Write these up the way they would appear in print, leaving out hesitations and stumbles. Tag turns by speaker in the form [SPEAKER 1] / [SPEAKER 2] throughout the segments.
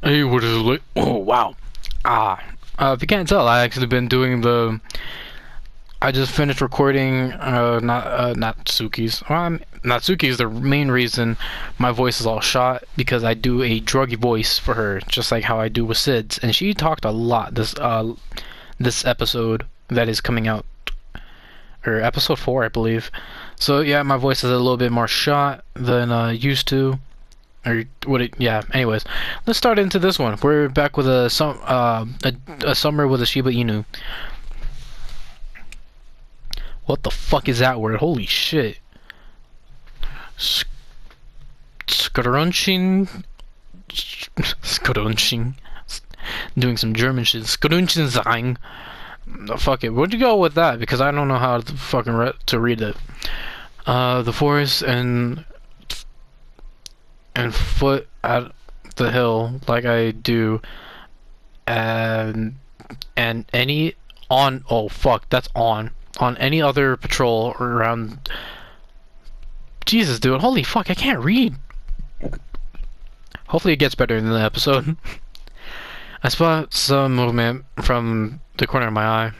[SPEAKER 1] Hey, what is it like? Oh, wow. If you can't tell, I actually been doing the. I just finished recording. Not Natsuki's. Natsuki is the main reason my voice is all shot because I do a druggy voice for her, just like how I do with Sid's, and she talked a lot this episode that is coming out, or episode 4, I believe. So yeah, my voice is a little bit more shot than used to. Or what it, yeah, anyways, let's start into this one. We're back with a summer with a Shiba Inu. What the fuck is that word? Holy shit. Scrunching. Scrunching. Doing some German shit. Scrunching sein. Fuck it. Where'd you go with that? Because I don't know how to fucking to read it. The forest and foot at the hill like I do, and any on oh fuck that's on any other patrol around. Jesus, dude, holy fuck, I can't read. Hopefully it gets better in the episode. I spot some movement from the corner of my eye.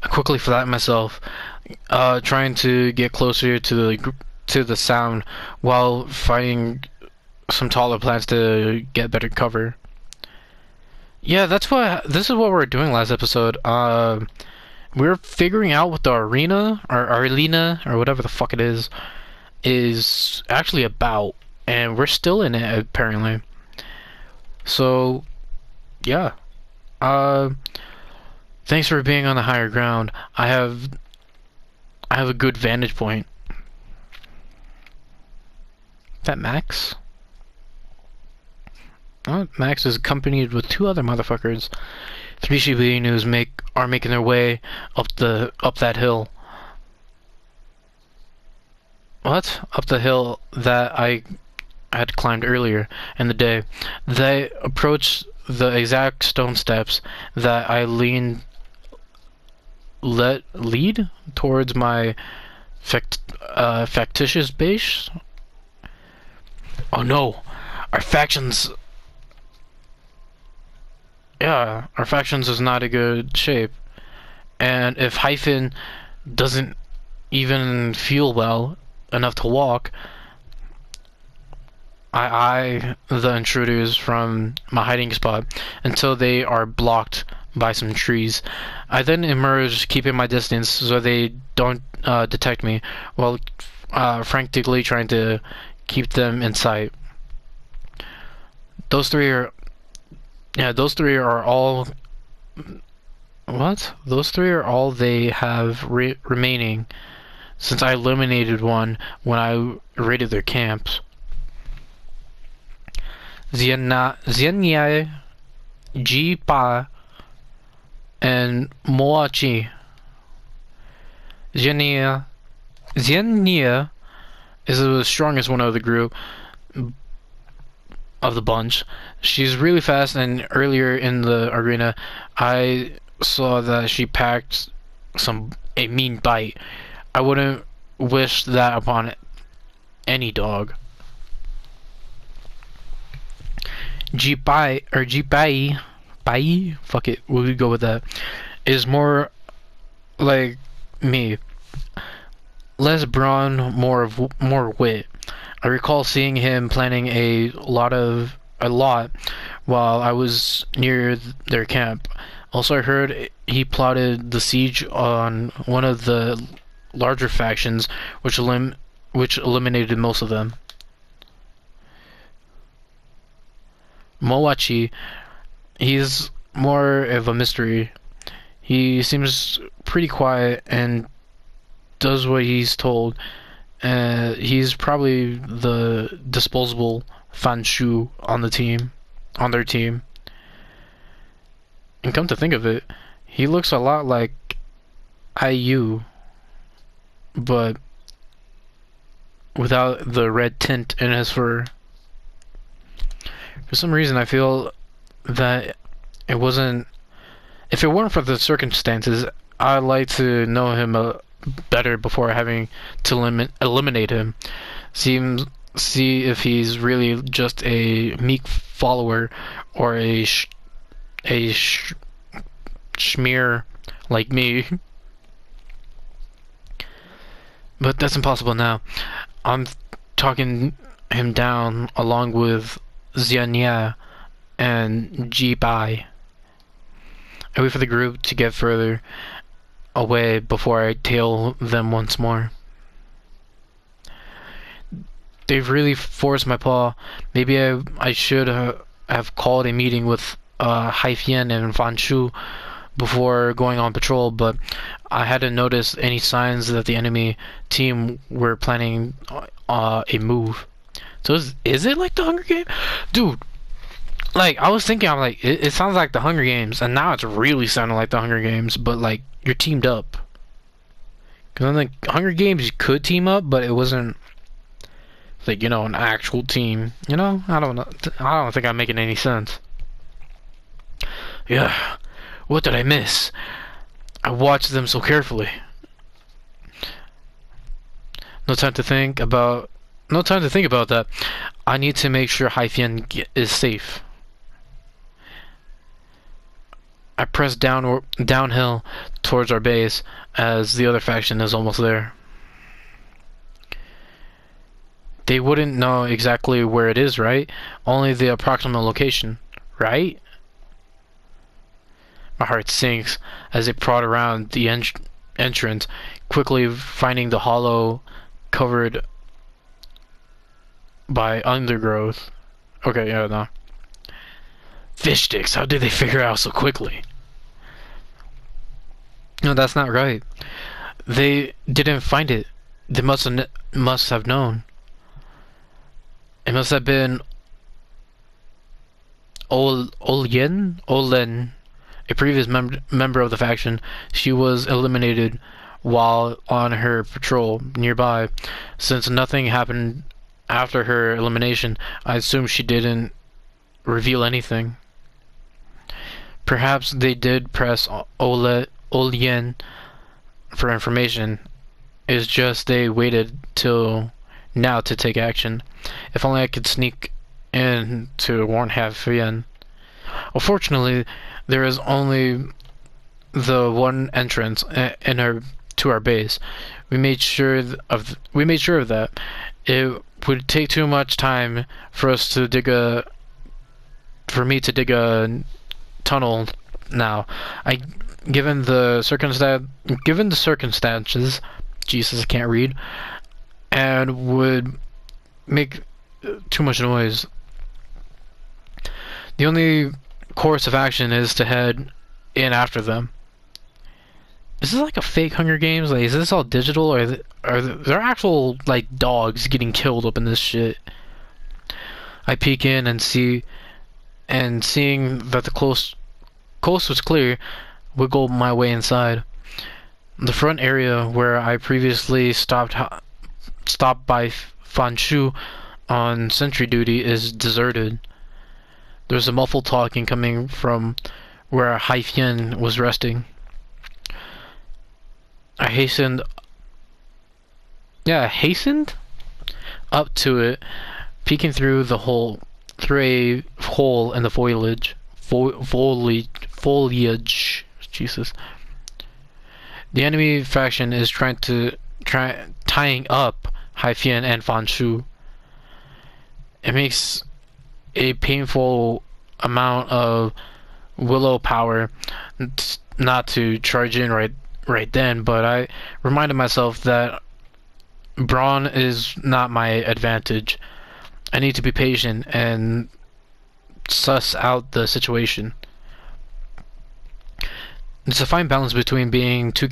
[SPEAKER 1] I quickly flatten myself, trying to get closer to the sound while fighting some taller plants to get better cover. Yeah, this is what we were doing last episode. We were figuring out what the arena or arena or whatever the fuck it is actually about, and we're still in it apparently. So, yeah. Thanks for being on the higher ground. I have a good vantage point. Is that Max? Oh, Max is accompanied with 2 other motherfuckers. 3 Shiba Inus are making their way up that hill. What? Up the hill that I had climbed earlier in the day. They approach the exact stone steps that I lead towards my factitious base. Oh no, our factions. Yeah, our factions is not a good shape, and if Hyphen doesn't even feel well enough to walk, I eye the intruders from my hiding spot until they are blocked by some trees. I then emerge, keeping my distance so they don't detect me, while frantically trying to keep them in sight. Those three are all. What? Those 3 are all they have remaining, since I eliminated one when I raided their camps. Zianya, Jipa, and Moachi. Zianya is the strongest one of the group, of the bunch. She's really fast, and earlier in the arena I saw that she packed a mean bite. I wouldn't wish that upon any dog. Jipai, fuck it, we'll go with that, is more like me. Less brawn, more wit. I recall seeing him planning a lot while I was near their camp. Also, I heard he plotted the siege on one of the larger factions, which eliminated most of them. Moachi, he's more of a mystery. He seems pretty quiet and does what he's told. He's probably the disposable Fanshu on their team. And come to think of it, he looks a lot like IU, but without the red tint in his fur. For some reason, I feel that it wasn't. If it weren't for the circumstances, I'd like to know him better before having to eliminate him. Seems see if he's really just a meek follower or a schmear like me. But that's impossible now. I'm talking him down along with Xianya and Ji-Bai. I wait for the group to get further away before I tail them once more. They've really forced my paw. Maybe I should have called a meeting with Haifian and Fan Shu before going on patrol, but I hadn't noticed any signs that the enemy team were planning a move. So is it like the Hunger Games? Dude, like, I was thinking, I'm like, it sounds like the Hunger Games, and now it's really sounding like the Hunger Games, but like, you're teamed up. Because in the Hunger Games, you could team up, but it wasn't, like, you know, an actual team. You know? I don't know. I don't think I'm making any sense. Yeah. What did I miss? I watched them so carefully. No time to think about that. I need to make sure Haifian is safe. I press downhill towards our base as the other faction is almost there. They wouldn't know exactly where it is, right? Only the approximate location, right? My heart sinks as they prod around the entrance, quickly finding the hollow covered by undergrowth. Okay, yeah, no. Fish sticks, how did they figure out so quickly? No, that's not right. They didn't find it. They must have known. It must have been Olen, a previous member of the faction. She was eliminated while on her patrol nearby. Since nothing happened after her elimination, I assume she didn't reveal anything. Perhaps they did press Olen for information. It's just they waited till now to take action. If only I could sneak in to warn Haifian. Unfortunately, there is only the one entrance to our base. We made sure of that. It would take too much time for me to dig a tunnel now. Given the circumstances, Jesus, I can't read, and would make too much noise. The only course of action is to head in after them. Is this like a fake Hunger Games? Like, is this all digital, or are there actual like dogs getting killed up in this shit? I peek in and seeing that the coast was clear, wiggle my way inside. The front area where I previously stopped by Fan Shu on sentry duty is deserted. There's a muffled talking coming from where Haifian was resting. I hastened up to it, peeking through a hole in the foliage. Jesus. The enemy faction is tying up Haifian and Fan Shu. It makes a painful amount of willow power not to charge in right then, but I reminded myself that brawn is not my advantage. I need to be patient and suss out the situation. It's a fine balance between being too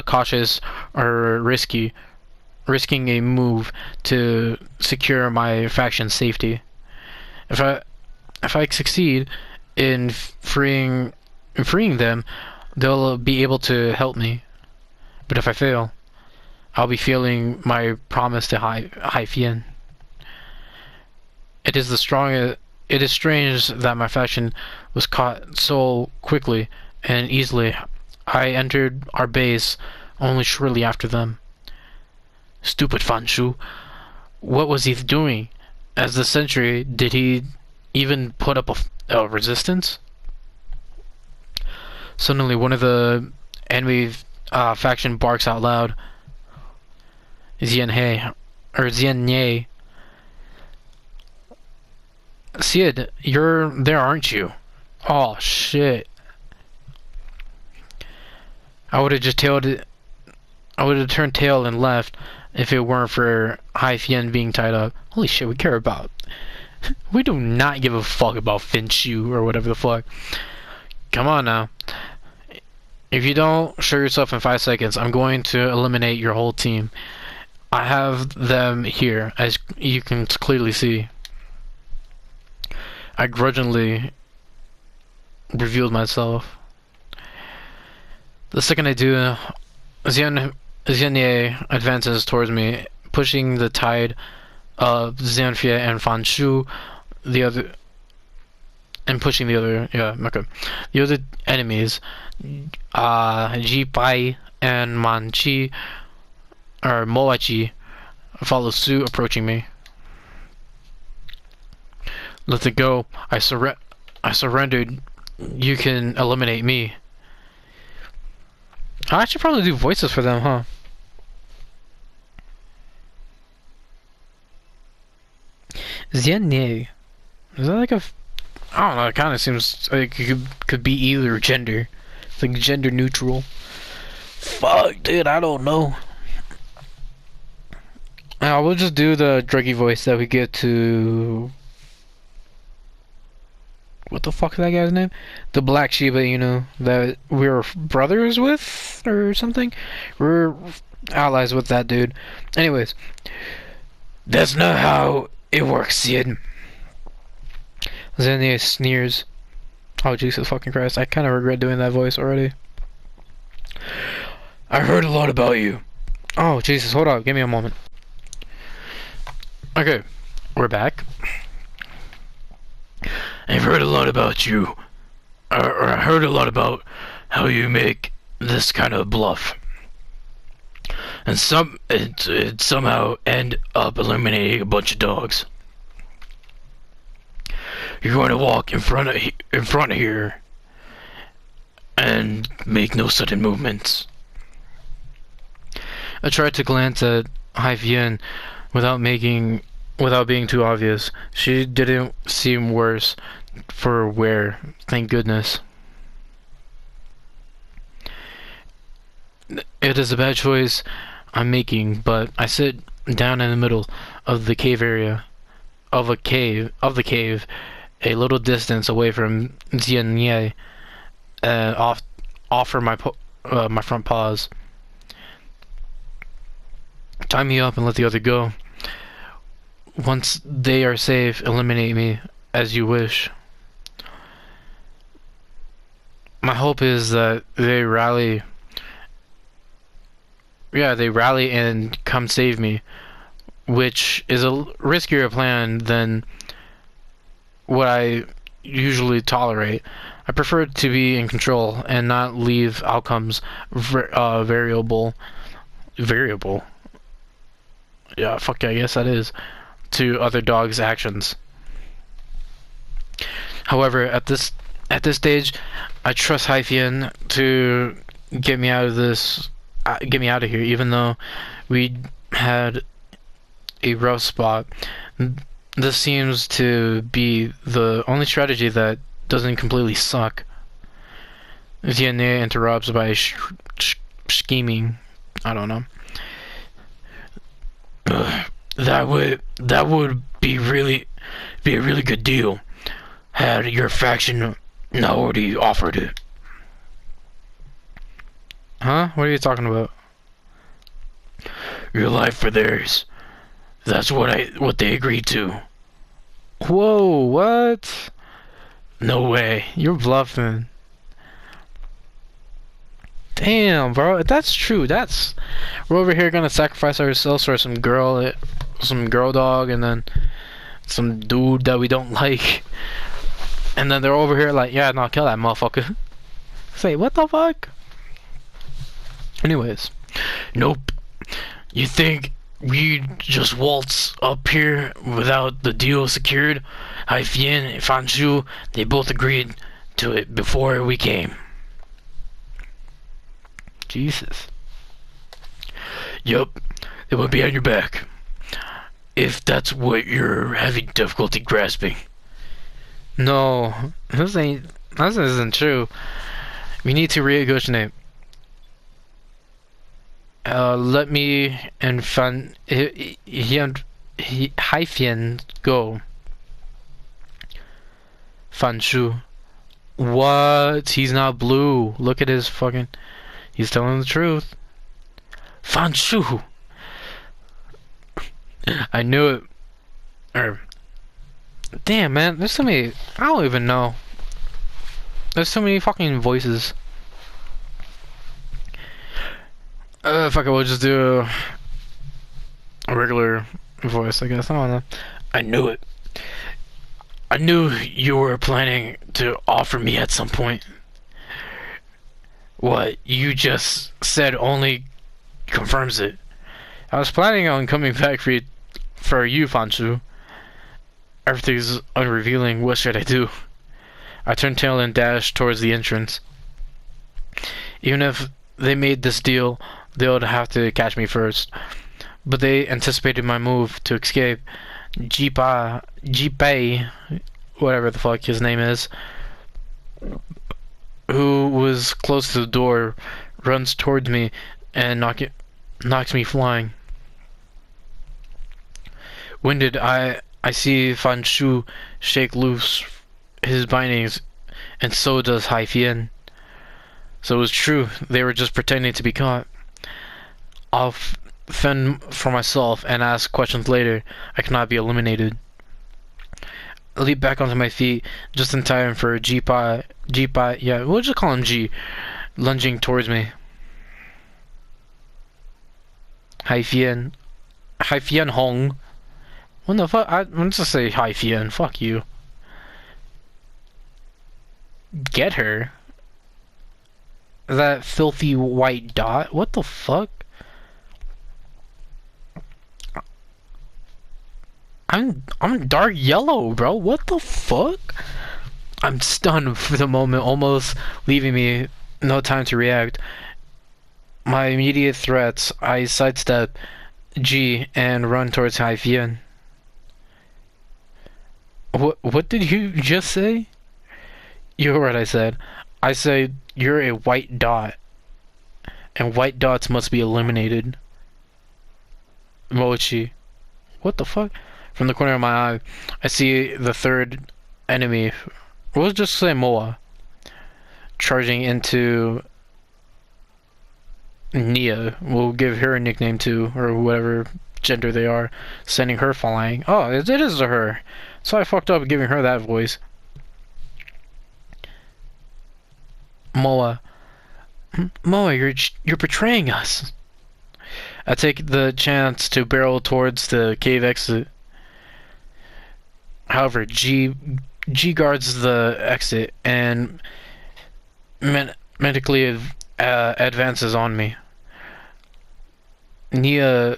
[SPEAKER 1] cautious or risking a move to secure my faction's safety. If I succeed in freeing them, they'll be able to help me. But if I fail, I'll be feeling my promise to Haifian. It is strange that my faction was caught so quickly and easily. I entered our base only shortly after them. Stupid Fan Shu. What was he doing? As the sentry, did he even put up a resistance? Suddenly, one of the enemy faction barks out loud. Xianhe, or Xianye. Sid, you're there, aren't you? Oh shit! I would have just tailed it. I would have turned tail and left if it weren't for Hai Fian being tied up. Holy shit, we care about. We do not give a fuck about Finshu or whatever the fuck. Come on now. If you don't show yourself in 5 seconds, I'm going to eliminate your whole team. I have them here, as you can clearly see. I grudgingly revealed myself. The second I do, Xianye advances towards me, pushing the tide of Xianfie and Fan Shu, the other, and pushing the other, the other enemies, Ji Pai and Manchi, or Moachi, follow suit, approaching me. Let it go. I surrendered. You can eliminate me. I should probably do voices for them, huh? Xianye. Is that like a... I don't know, it kind of seems like it could be either gender. It's like gender neutral. Fuck, dude, I don't know. We'll just do the druggy voice that we get to... What the fuck is that guy's name? The black Shiba, you know, that we're brothers with, or something? We're allies with that dude. Anyways. That's not how it works, Sid. Xianye sneers. Oh, Jesus fucking Christ. I kind of regret doing that voice already. I heard a lot about you. Oh, Jesus, hold up. Give me a moment. Okay, we're back. I've heard a lot about you. Or I heard a lot about how you make this kind of bluff. And it somehow end up eliminating a bunch of dogs. You're going to walk in front of here and make no sudden movements. I tried to glance at Hai Fian without being too obvious. She didn't seem worse for wear, thank goodness. It is a bad choice I'm making, but I sit down in the middle of the cave area, of the cave, a little distance away from Xianye, and offer my front paws. Tie me up and let the other go. Once they are safe, eliminate me as you wish. My hope is that they rally. Yeah, they rally and come save me, which is a riskier plan than what I usually tolerate. I prefer to be in control and not leave outcomes variable. Yeah, fuck yeah, I guess that is. To other dogs' actions. However, at this stage, I trust Hai Fian to get me out of this. Get me out of here, even though we had a rough spot. This seems to be the only strategy that doesn't completely suck. Xianye interrupts by scheming. I don't know. That would be a really good deal had your faction not already offered it. Huh? What are you talking about? Your life for theirs. That's what they agreed to. Whoa, what? No way. You're bluffing. Damn, bro. If that's true, we're over here gonna sacrifice ourselves for some girl dog, and then some dude that we don't like. And then they're over here like, yeah, no, kill that motherfucker. Say, what the fuck? Anyways, nope. You think We just waltz up here without the deal secured. Haifian and Fanshu, they both agreed to it before we came. Jesus. Yup, they went behind your back. If that's what you're having difficulty grasping. No, this isn't true. We need to renegotiate. Let me and Haifian go. Fanshu. What? He's not blue. Look at his fucking... He's telling the truth. Fanshu! I knew it. Damn, man. There's so many... I don't even know. There's so many fucking voices. Fuck it, we'll just do a regular voice, I guess. I don't know. I knew it. I knew you were planning to offer me at some point. What you just said only confirms it. I was planning on coming back for you, Fanshu. Everything's unrevealing. What should I do? I turned tail and dashed towards the entrance. Even if they made this deal, they would have to catch me first. But they anticipated my move to escape. Jipai, whatever the fuck his name is, who was close to the door, runs towards me and knocks me flying. Winded, I see Fanshu shake loose his bindings, and so does Haifian. So it was true, they were just pretending to be caught. I'll fend for myself and ask questions later. I cannot be eliminated. I leap back onto my feet just in time for Jipai, yeah, we'll just call him G, lunging towards me. Haifian Hong. What the fuck? I'm just say Haifian. Fuck you. Get her. That filthy white dot. What the fuck? I'm dark yellow, bro. What the fuck? I'm stunned for the moment, almost leaving me no time to react. My immediate threats, I sidestep G and run towards Haifian. What did you just say? You heard what I said. I said you're a white dot, and white dots must be eliminated. Mochi. What the fuck? From the corner of my eye, I see the third enemy. We'll just say Moa. Charging into Nia. We'll give her a nickname too, or whatever gender they are. Sending her flying. Oh, it is her. So I fucked up giving her that voice. Moa. Moa, you're betraying us. I take the chance to barrel towards the cave exit. However, G guards the exit and medically advances on me. Nia,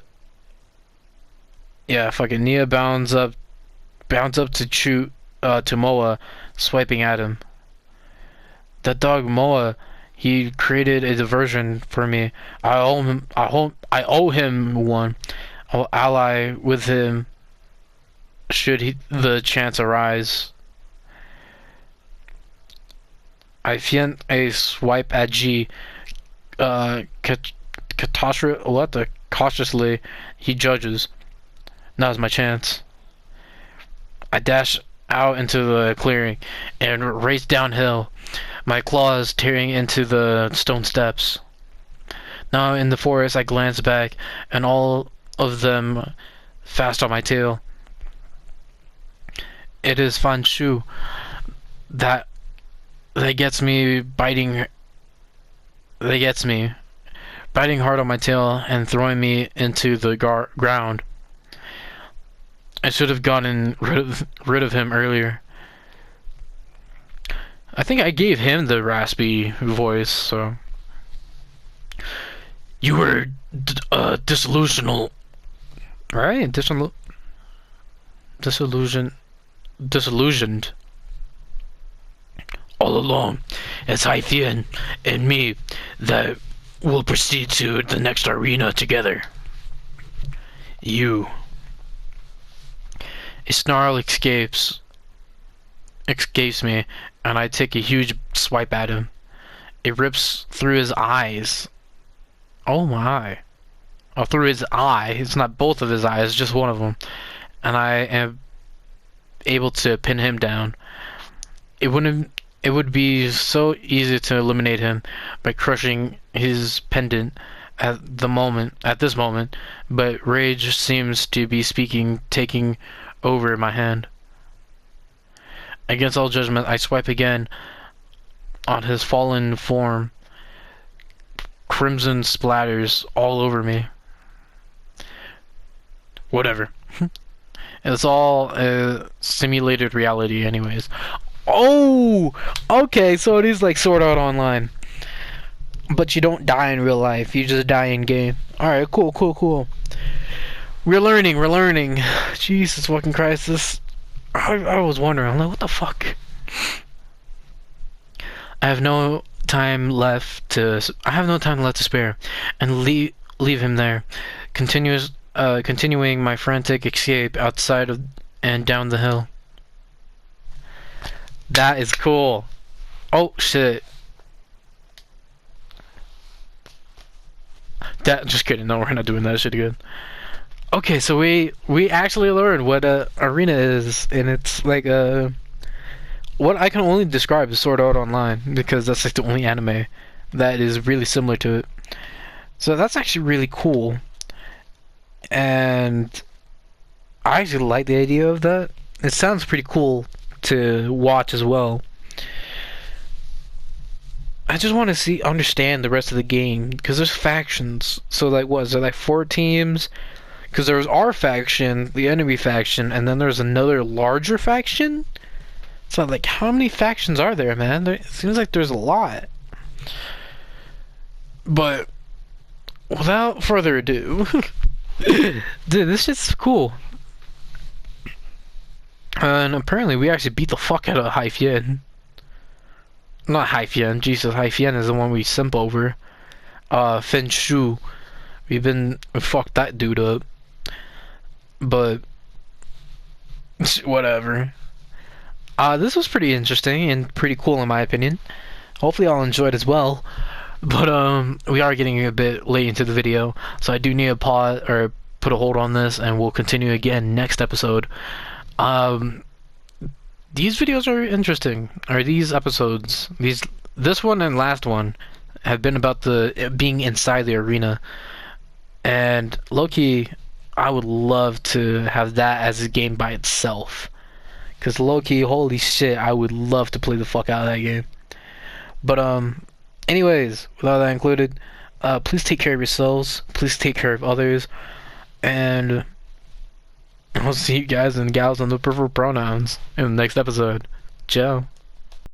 [SPEAKER 1] yeah, fucking Nia bounds up to shoot to Moa, swiping at him. That dog Moa, he created a diversion for me. I owe him one. I'll ally with him should the chance arise. I fiend a swipe at G. Cautiously, he judges. Now's my chance. I dash out into the clearing and race downhill, my claws tearing into the stone steps. Now in the forest, I glance back, and all of them fast on my tail. It is Fanshu that gets me biting. That gets me biting hard on my tail and throwing me into the ground. I should have gotten rid of him earlier. I think I gave him the raspy voice, so. You were disillusional Right? Disillusion, disillusioned. All along, it's Hythian and me that will proceed to the next arena together. You. A snarl escapes me, and I take a huge swipe at him. It rips through his eyes. Oh my. Oh, through his eye. It's not both of his eyes, just one of them. And I am able to pin him down. It would be so easy to eliminate him by crushing his pendant at this moment, but rage seems to be taking over my hand. Against all judgment, I swipe again on his fallen form. Crimson splatters all over me. Whatever. It's all simulated reality anyways. Oh! Okay, so it is like Sword Art Online. But you don't die in real life, you just die in game. Alright, cool. We're learning. Jesus fucking Christ, this... I was wondering, I'm like, what the fuck? I have no time left to spare, and leave him there. Continuing my frantic escape outside of and down the hill. That is cool. Oh shit. Just kidding. No, we're not doing that shit again. Okay, so we actually learned what arena is, and it's like what I can only describe as Sword Art Online, because that's like the only anime that is really similar to it. So that's actually really cool, and I actually like the idea of that. It sounds pretty cool to watch as well. I just want to understand the rest of the game, because there's factions. So like, what is there, like 4 teams? Because there was our faction, the enemy faction, and then there's another larger faction. So like, how many factions are there, man? It seems like there's a lot. But without further ado, dude, this shit's cool. And apparently we actually beat the fuck out of Hythian. Not Hythian, Jesus, Hythian is the one we simp over. Fen Shu. We fucked that dude up. But whatever. This was pretty interesting and pretty cool in my opinion. Hopefully y'all enjoyed as well. But we are getting a bit late into the video, so I do need to pause or put a hold on this, and we'll continue again next episode. These videos are interesting, or these episodes, this one and last one have been about being inside the arena, and low-key, I would love to have that as a game by itself, because low-key, holy shit, I would love to play the fuck out of that game. But anyways, with all that included, please take care of yourselves, please take care of others, and I'll see you guys and gals on the preferred pronouns in the next episode. Ciao.